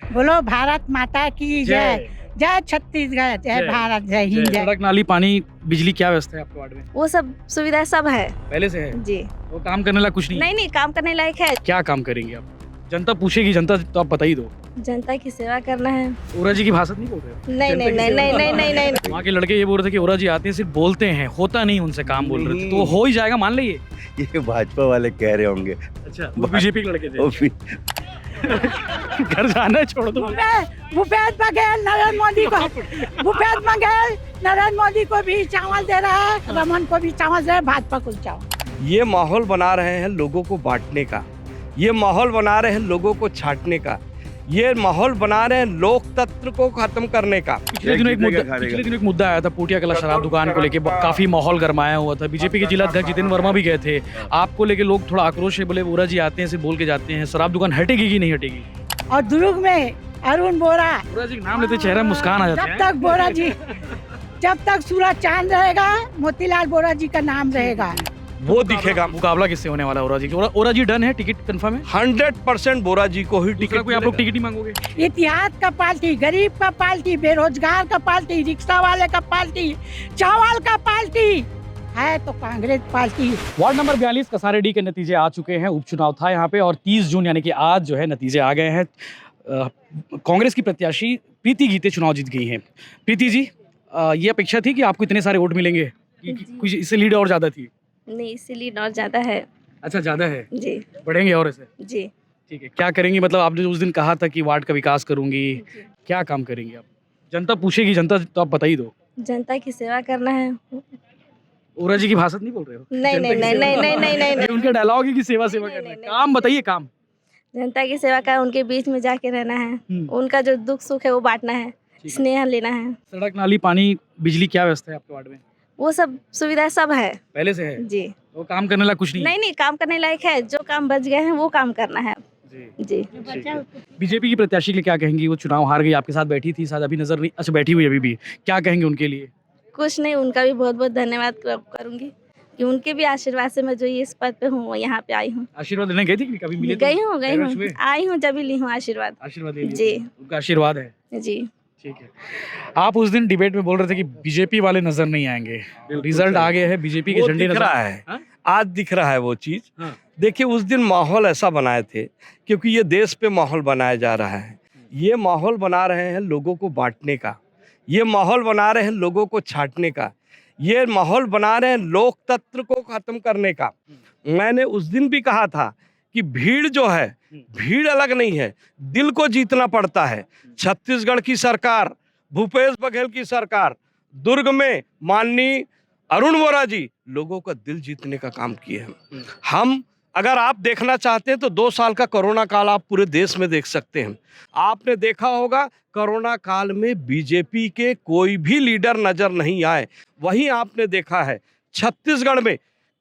बोलो भारत माता की जय। जय छत्तीसगढ़, जय भारत, जय हिंद, जय। सड़क, नाली, पानी, बिजली क्या व्यवस्था है आपके वार्ड में? वो सब सुविधा सब है पहले से है? जी। वो काम करने लायक कुछ नहीं? नहीं काम करने लायक है। क्या काम करेंगे आप? जनता पूछेगी, जनता तो आप बता ही दो। जनता की सेवा करना है। ओरा जी की भाषा नहीं बोल रहे हो? नहीं नहीं नहीं नहीं नहीं नहीं नहीं वहाँ के लड़के ये बोल रहे थे कि ओरा जी आते हैं सिर्फ बोलते हैं, होता नहीं उनसे काम बोल रहे थे, तो हो ही जाएगा मान लीजिए। ये भाजपा वाले कह रहे होंगे। अच्छा, वो बीजेपी के लड़के वो थे। घर जाना है, छोड़ दो। भूपेश बघेल नरेंद्र मोदी को नरेंद्र मोदी को भी चावल दे रहा है, रमन को भी चावल दे रहा है, भाजपा को चावल। ये माहौल बना रहे हैं लोगों को बांटने का, ये माहौल बना रहे हैं लोगों को छांटने का, ये माहौल बना रहे हैं लोकतंत्र को खत्म करने का। पिछले दिनों एक मुद्दा आया था पोटिया कला शराब दुकान को लेके, काफी माहौल गरमाया हुआ था। बीजेपी के जिला अध्यक्ष जितेंद्र वर्मा भी गए थे, आपको लेके लोग थोड़ा आक्रोश है, बोले ओरा जी आते हैं सिर्फ बोल के जाते हैं, शराब दुकान हटेगी कि नहीं हटेगी? और दुर्ग में अरुण बोरा, ओरा जी नाम लेते चेहरा मुस्कान आ जाता जब है। तक बोरा जी, जब तक सूरज चांद रहेगा, मोतीलाल बोरा जी का नाम रहेगा। वो दिखेगा। मुकाबला किससे होने वाला है ओरा जी? ओरा जी डन है, टिकट कंफर्म है? 100% बोरा जी को ही टिकट। कोई आप लोग टिकट ही मांगोगे? इतिहास का पार्टी, गरीब का पार्टी, बेरोजगार का पार्टी, रिक्शा वाले का पार्टी, चावल का पार्टी है तो कांग्रेस पार्टी। वार्ड नंबर 42 कसारेडी के नतीजे आ चुके हैं। उपचुनाव था यहाँ पे और 30 जून यानी कि आज जो है नतीजे आ गए हैं। कांग्रेस की प्रत्याशी प्रीति गीते चुनाव जीत गई हैं। प्रीति जी, ये अपेक्षा थी कि आपको इतने सारे वोट मिलेंगे कि कुछ इससे लीड और ज्यादा थी? नहीं, इसलिए और ज्यादा है। अच्छा, ज्यादा है जी। बढ़ेंगे और ऐसे? जी। ठीक है, क्या करेंगी? मतलब आपने उस दिन कहा था कि वार्ड का विकास करूंगी, क्या काम करेंगी आप? जनता पूछेगी, जनता तो आप बता ही दो। जनता की सेवा करना है। ओरा जी की भाषा नहीं बोल रहे हो? नहीं नहीं नहीं नहीं नहीं नहीं नहीं ये उनका डायलॉग है कि सेवा सेवा करना है। काम बताइए, काम। जनता की सेवा कर, उनके बीच में जाके रहना है, उनका जो दुख सुख है वो बांटना है, स्नेह लेना है। सड़क, नाली, पानी, बिजली क्या व्यवस्था है आपके वार्ड में? वो सब सुविधा सब है पहले से है? जी। वो काम करने लायक कुछ नहीं? नहीं काम करने लायक है। जो काम बच गए हैं वो काम करना है जी। बीजेपी की प्रत्याशी के लिए क्या कहेंगी? वो चुनाव हार गई, आपके साथ बैठी थी, शायद अभी नजर नहीं, अच्छा बैठी हुई अभी भी, क्या कहेंगे उनके लिए? कुछ नहीं, उनका भी बहुत बहुत धन्यवाद करूंगी कि उनके भी आशीर्वाद से मैं जो इस पद पे हूँ, यहाँ पे आई हूँ। आशीर्वाद लेने गई थी कि कभी मिले? गई हूँ आई हूँ, जब भी ली हूँ आशीर्वाद। आशीर्वाद ले जी। उनका आशीर्वाद है जी। ठीक है। आप उस दिन डिबेट में बोल रहे थे कि बीजेपी वाले नजर नहीं आएंगे, रिजल्ट आ गए हैं, बीजेपी के झंडे दिख नजर रहा है। हाँ? आज दिख रहा है वो चीज। हाँ। देखिए, उस दिन माहौल ऐसा बनाए थे क्योंकि ये देश पे माहौल बनाया जा रहा है। ये माहौल बना रहे हैं लोगों को बांटने का, ये माहौल बना रहे हैं लोगों को छांटने का, ये माहौल बना रहे हैं लोकतंत्र को खत्म करने का। मैंने उस दिन भी कहा था कि भीड़ जो है, भीड़ अलग नहीं है, दिल को जीतना पड़ता है। छत्तीसगढ़ की सरकार, भूपेश बघेल की सरकार, दुर्ग में माननीय अरुण बोरा जी लोगों का दिल जीतने का काम किए हैं। हम अगर आप देखना चाहते हैं तो 2 साल का कोरोना काल आप पूरे देश में देख सकते हैं। आपने देखा होगा कोरोना काल में बीजेपी के कोई भी लीडर नजर नहीं आए। वहीं आपने देखा है छत्तीसगढ़ में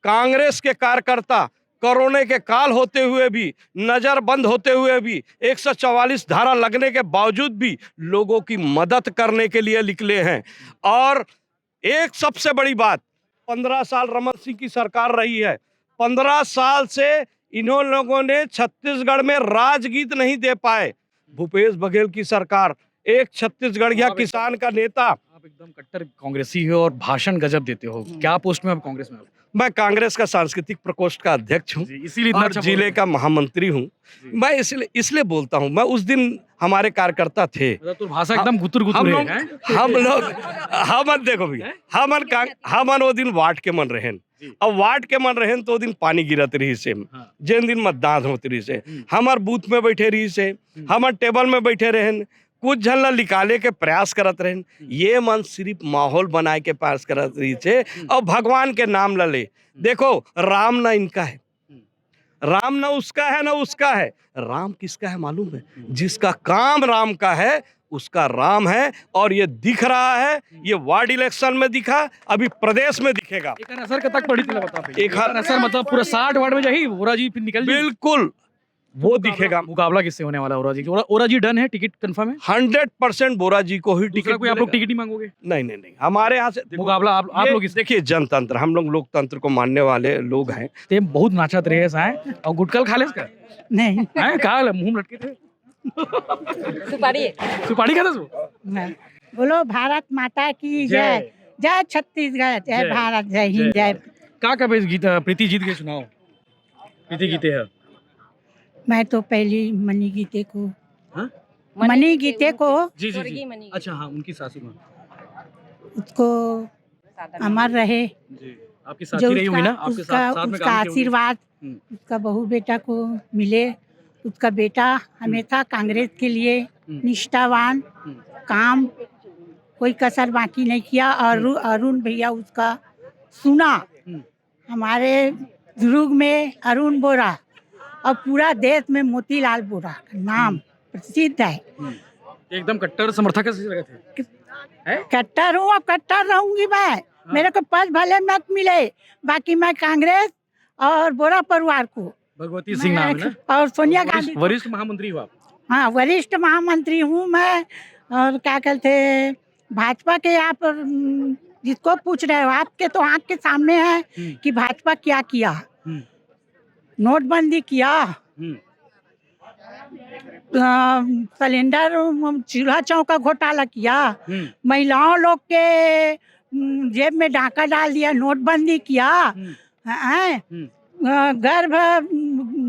कांग्रेस के कार्यकर्ता कोरोना के काल होते हुए भी, नजर बंद होते हुए भी, 144 धारा लगने के बावजूद भी लोगों की मदद करने के लिए निकले हैं। और एक सबसे बड़ी बात, 15 साल रमन सिंह की सरकार रही है, 15 साल से इन्हों लोगों ने छत्तीसगढ़ में राजगीत नहीं दे पाए। भूपेश बघेल की सरकार, एक छत्तीसगढ़िया किसान का नेता। आप एकदम कट्टर कांग्रेसी हो और भाषण गजब देते हो। क्या पोस्ट में आप कांग्रेस में? मैं कांग्रेस का सांस्कृतिक प्रकोष्ठ का अध्यक्ष हूँ, इसीलिए और जिले का महामंत्री हूँ। मैं इसलिए बोलता हूँ, मैं उस दिन हमारे कार्यकर्ता थे। तो भाषा एकदम गुतुर-गुतुर है। हम देखो भैया, हमन वो दिन वार्ड के मन रहें। अब वार्ड के मन रहें तो वो दिन पानी गिरत रही से, जिन दिन मतदान होती रही से, हमार बूथ में बैठे रही से, हमार टेबल में बैठे रहें, कुछ झन ला निकाले के प्रयास करत रहें। ये मन सिर्फ माहौल बनाए के प्रयास करत रही थे और भगवान के नाम ला ले। देखो, राम ना इनका है, राम ना उसका है ना उसका है, राम किसका है मालूम है? जिसका काम राम का है उसका राम है। और ये दिख रहा है, ये वार्ड इलेक्शन में दिखा, अभी प्रदेश में दिखेगा। एक असर कब तक पड़ी थी बता? एक असर मतलब पूरा 60 वार्ड में जाही ओरा जी फिर निकल जाए? बिल्कुल, वो दिखेगा। मुकाबला किससे होने वाला ओरा जी? ओरा जी डन है, टिकट कंफर्म है? 100% बोरा जी को ही टिकट। कोई आप लोग टिकट ही मांगोगे? नहीं, हमारे यहाँ से मुकाबला आप लोग। देखिए, जनतंत्र, हम लोग लोकतंत्र को मानने वाले लोग हैं। ते बहुत नाचत रहे साए और गुटकल खा ले इसका नहीं हैं, कहा मुंह लटके थे? सुपारी सुपारी खाता वो? बोलो भारत माता की जय, जय छत्तीसगढ़, जय जय। भारत, जय हिंद, जय। क्या कब प्रीति जीत गए चुनाव? प्रीति जीते हैं। मैं तो पहली मनी गीते को, हाँ? मनी गीते को जी जी जी। अच्छा हाँ, उनकी सासू माँ। उसको अमर रहे, जी। आपकी जो साथी रही होंगी ना? उसका आपके उसका साथ में उसका काम किए होंगे? आशीर्वाद हम्म। उसका बहू बेटा को मिले। उसका बेटा हमेशा कांग्रेस के लिए निष्ठावान, काम कोई कसर बाकी नहीं किया। और अरुण भैया उसका सुना। हम्म। हमारे दुर्ग में अरुण बोरा और पूरा देश में मोतीलाल बोरा का नाम प्रसिद्ध है। एकदम कट्टर समर्थक ऐसे लगे थे। हैं? कट्टर हूँ और कट्टर रहूंगी मैं। मेरे को पद भले मत मिले, बाकी मैं कांग्रेस और बोरा परिवार को, भगवती सिंह नाम है ना? और सोनिया गांधी वरिष्ठ वरिष्ठ महामंत्री हो आप। हाँ, वरिष्ठ महामंत्री हूँ मैं। और क्या कहते हैं, भाजपा के आप जिसको पूछ रहे हो, आपके तो आँख के सामने है कि भाजपा क्या किया। हम्म। नोटबंदी किया, हम्म। सिलेंडर चूल्हा चौका घोटाला किया, हम्म। महिलाओं लोग के जेब में डाका डाल दिया, नोटबंदी किया, हैं? गर्भ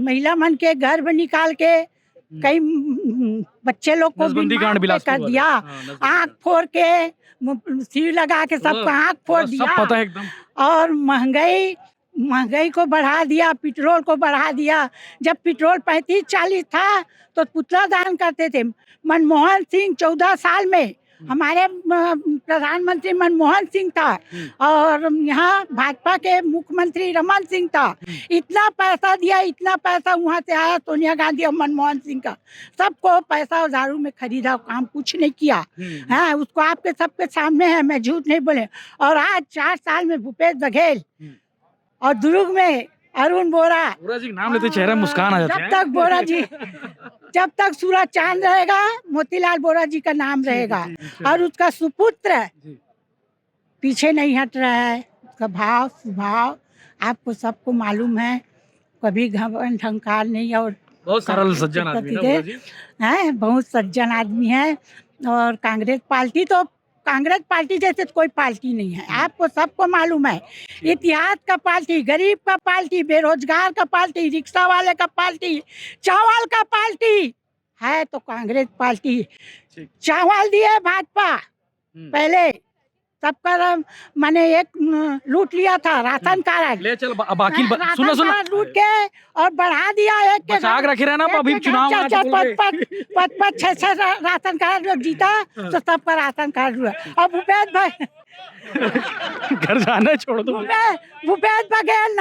महिला मन के गर्भ निकाल के कई बच्चे लोग को नसबंदी भी कांड मार पे बिलासपुर कर वाला। दिया, हाँ, नसबंदी आँख फोड़ के सिर लगा के सबका आँख फोड़ सब दिया। पता है एकदम। और महंगाई को बढ़ा दिया, पेट्रोल को बढ़ा दिया। जब पेट्रोल 35-40 था तो पुतला दान करते थे। मनमोहन सिंह 14 साल में हमारे प्रधानमंत्री मनमोहन सिंह था और यहाँ भाजपा के मुख्यमंत्री रमन सिंह था। इतना पैसा दिया, इतना पैसा वहाँ से आया सोनिया गांधी और मनमोहन सिंह का। सबको पैसा और दारू में खरीदा, काम कुछ नहीं किया। हाँ, उसको आपके सबके सामने है, मैं झूठ नहीं बोले। और आज 4 साल में भूपेश बघेल और दुर्ग में अरुण बोरा जी नाम लेते चेहरा मुस्कान आ जाती है। जब तक बोरा जी, जब तक सूरज चांद रहेगा, मोतीलाल बोरा जी का नाम रहेगा। और उसका सुपुत्र पीछे नहीं हट रहा है। उसका भाव स्वभाव आपको सबको मालूम है, कभी घमंड अहंकार नहीं। और बहुत सरल सज्जन आदमी ना बोरा जी। है, बहुत सज्जन आदमी है। और कांग्रेस पार्टी जैसे कोई पार्टी नहीं है, आपको सबको मालूम है। इतिहास का पार्टी, गरीब का पार्टी, बेरोजगार का पार्टी, रिक्शा वाले का पार्टी, चावल का पार्टी है तो कांग्रेस पार्टी। चावल दिए भाजपा पहले, सबका मैंने एक लूट लिया था राशन कार्ड, ले चल बाकी सुनो राशन कार्ड लूट के और बढ़ा दिया। एक के बचा के रखे रहना, अभी चुनाव आ रहा है। 5-5 6 राशन कार्ड जीता तो सबका राशन कार्ड हुआ। और भूपेश भाई घर जाना है, छोड़ दो। भूपेश बघेल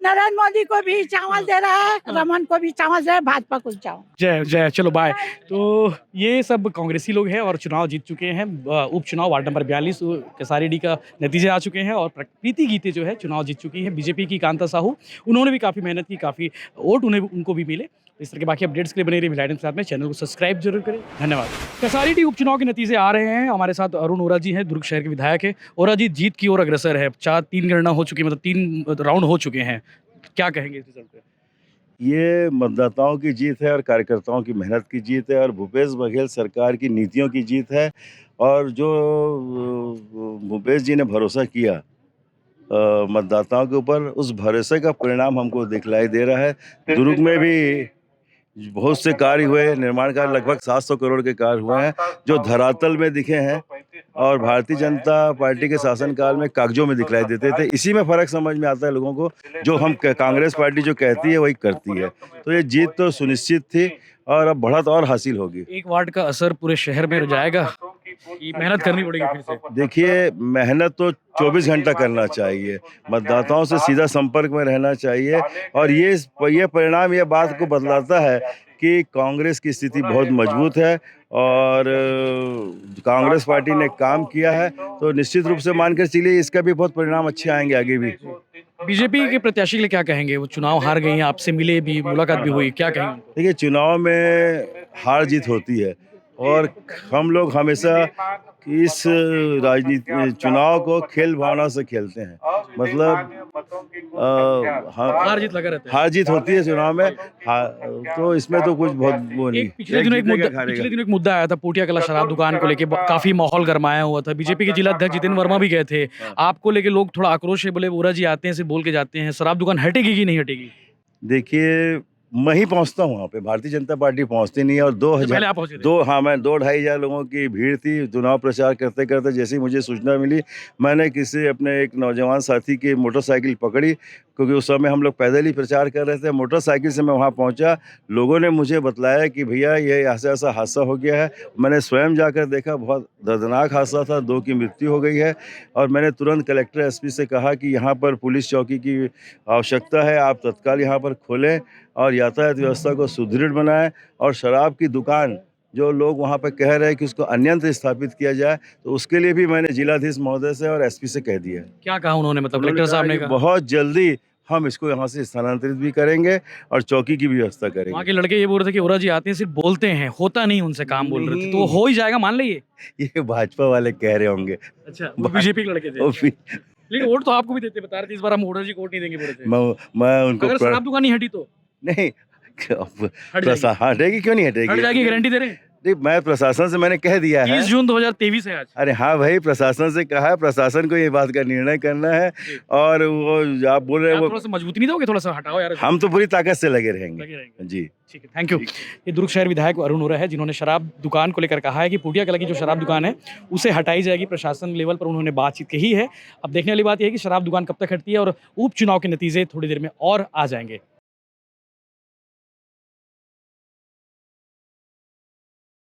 नरेंद्र मोदी को भी चावल दे रहा है, रमन को भी चावल दे रहा है, भाजपा को चावल। जय जय, चलो बाय। तो ये सब कांग्रेसी लोग हैं और चुनाव जीत चुके हैं। उपचुनाव वार्ड नंबर 42 केसारीडी का नतीजे आ चुके हैं और प्रीति गीते जो है चुनाव जीत चुकी है। बीजेपी की कांता साहू, उन्होंने भी काफ़ी मेहनत की, काफ़ी वोट उनको भी मिले। इस तरह के बाकी अपडेट्स के लिए बने रहिए भिलाइटन के साथ में। चैनल को सब्सक्राइब जरूर करें। धन्यवाद। केसारीडी उपचुनाव के नतीजे आ रहे हैं। हमारे साथ अरुण ओरा जी हैं, दुर्ग शहर के विधायक है। ओरा जी जीत की ओर अग्रसर है, 3 गणना हो चुकी है, मतलब 3 राउंड हो चुके हैं। क्या कहेंगे इस रिजल्ट पे? ये मतदाताओं की जीत है और कार्यकर्ताओं की मेहनत की जीत है और भूपेश बघेल सरकार की नीतियों की जीत है। और जो भूपेश जी ने भरोसा किया मतदाताओं के ऊपर, उस भरोसे का परिणाम हमको दिखलाई दे रहा है। दुर्ग में भी बहुत से कार्य हुए, निर्माण कार्य लगभग 700 करोड़ के कार्य हुए हैं जो धरातल में दिखे हैं और भारतीय जनता पार्टी के शासनकाल में कागजों में दिखलाई देते थे। इसी में फर्क समझ में आता है लोगों को, जो हम कांग्रेस पार्टी जो कहती है वही करती है। तो ये जीत तो सुनिश्चित थी और अब बढ़त और हासिल होगी। एक वार्ड का असर पूरे शहर में जाएगा कि मेहनत करनी पड़ेगी फिर से? देखिए, मेहनत तो 24 घंटा करना चाहिए, मतदाताओं से सीधा संपर्क में रहना चाहिए। और ये परिणाम ये बात को बतलाता है कि कांग्रेस की स्थिति बहुत मजबूत है और कांग्रेस पार्टी ने काम किया है। तो निश्चित रूप से मानकर चलिए इसका भी बहुत परिणाम अच्छे आएंगे आगे भी। बीजेपी के प्रत्याशी के लिए क्या कहेंगे? वो चुनाव हार गई हैं, आपसे मिले भी, मुलाकात भी हुई, क्या कहेंगे? देखिए, चुनाव में हार जीत होती है और हम लोग हमेशा इस राजनीति चुनाव को खेल भावना से खेलते हैं। मतलब हार जीत लगा रहता है। हार जीत होती है चुनाव में, तो इसमें तो कुछ बहुत वो नहीं। पिछले दिनों एक मुद्दा आया था पोटिया कला शराब दुकान को लेके, काफी माहौल गरमाया हुआ था। बीजेपी के जिला अध्यक्ष जितेंद्र वर्मा भी गए थे, आपको लेके लोग थोड़ा आक्रोश है, बोले वोरा जी आते हैं सिर्फ बोल के जाते हैं, शराब दुकान हटेगी कि नहीं हटेगी? देखिए, मैं ही पहुंचता हूं वहाँ पे, भारतीय जनता पार्टी पहुंचती नहीं है। और 2000 मैं 2-2.5 लोगों की भीड़ थी। चुनाव प्रचार करते करते जैसे ही मुझे सूचना मिली, मैंने किसी अपने एक नौजवान साथी की मोटरसाइकिल पकड़ी, क्योंकि उस समय हम लोग पैदल ही प्रचार कर रहे थे। मोटरसाइकिल से मैं वहाँ पहुँचा, लोगों ने मुझे बतलाया कि भैया ये ऐसा ऐसा हादसा हो गया है। मैंने स्वयं जाकर देखा, बहुत दर्दनाक हादसा था, 2 की मृत्यु हो गई है। और मैंने तुरंत कलेक्टर एसपी से कहा कि यहाँ पर पुलिस चौकी की आवश्यकता है, आप तत्काल यहाँ पर खोलें और यातायात व्यवस्था को सुदृढ़ बनाएं। और शराब की दुकान जो लोग वहाँ पे कह रहे हैं कि उसको अन्यंत्र स्थापित किया जाए, तो उसके लिए भी मैंने जिलाधीश महोदय से और एसपी से कह दिया है। क्या कहा उन्होंने? मतलब कलेक्टर साहब ने कहा बहुत जल्दी हम इसको यहाँ से स्थानांतरित भी करेंगे और चौकी की भी व्यवस्था वहाँ करेंगे। के लड़के ये बोल रहे थे कि वोरा जी आते हैं सिर्फ बोलते हैं, होता नहीं उनसे काम, बोल रहे थे। तो हो ही जाएगा, मान लीजिए। ये भाजपा वाले कह रहे होंगे। अच्छा, वो बीजेपी के लड़के थे। वो भी- लेकिन वोट तो आपको भी देते, बता रहे थे इस बार हम वोरा जी को वोट नहीं देंगे बोल रहे थे। मैं उनको अगर शराब दुकान नहीं हटी तो नहीं हट जाएगी। हटेगी, क्यों नहीं हट हटेगी? जाएगी, गारंटी दे रहे हैं। नहीं, मैं प्रशासन से मैंने कह दिया है। 30 जून 2023 है आज। अरे हाँ भाई, प्रशासन से कहा है, प्रशासन को ये बात का निर्णय करना है। और वो आप बोल रहे हैं यार, वो, थोड़ा सा मजबूती नहीं दोगे? थोड़ा सा हटाओ यार। हम तो पूरी ताकत से लगे रहेंगे। लगे रहेंगे। जी ठीक है, थैंक यू। ये दुर्ग शहर विधायक अरुण वोरा है, जिन्होंने शराब दुकान को लेकर कहा है कि पोटिया कला की जो शराब दुकान है उसे हटाई जाएगी। प्रशासन लेवल पर उन्होंने बातचीत कही है। अब देखने वाली बात यह है कि शराब दुकान कब तक हटती है और उपचुनाव के नतीजे थोड़ी देर में और आ जाएंगे।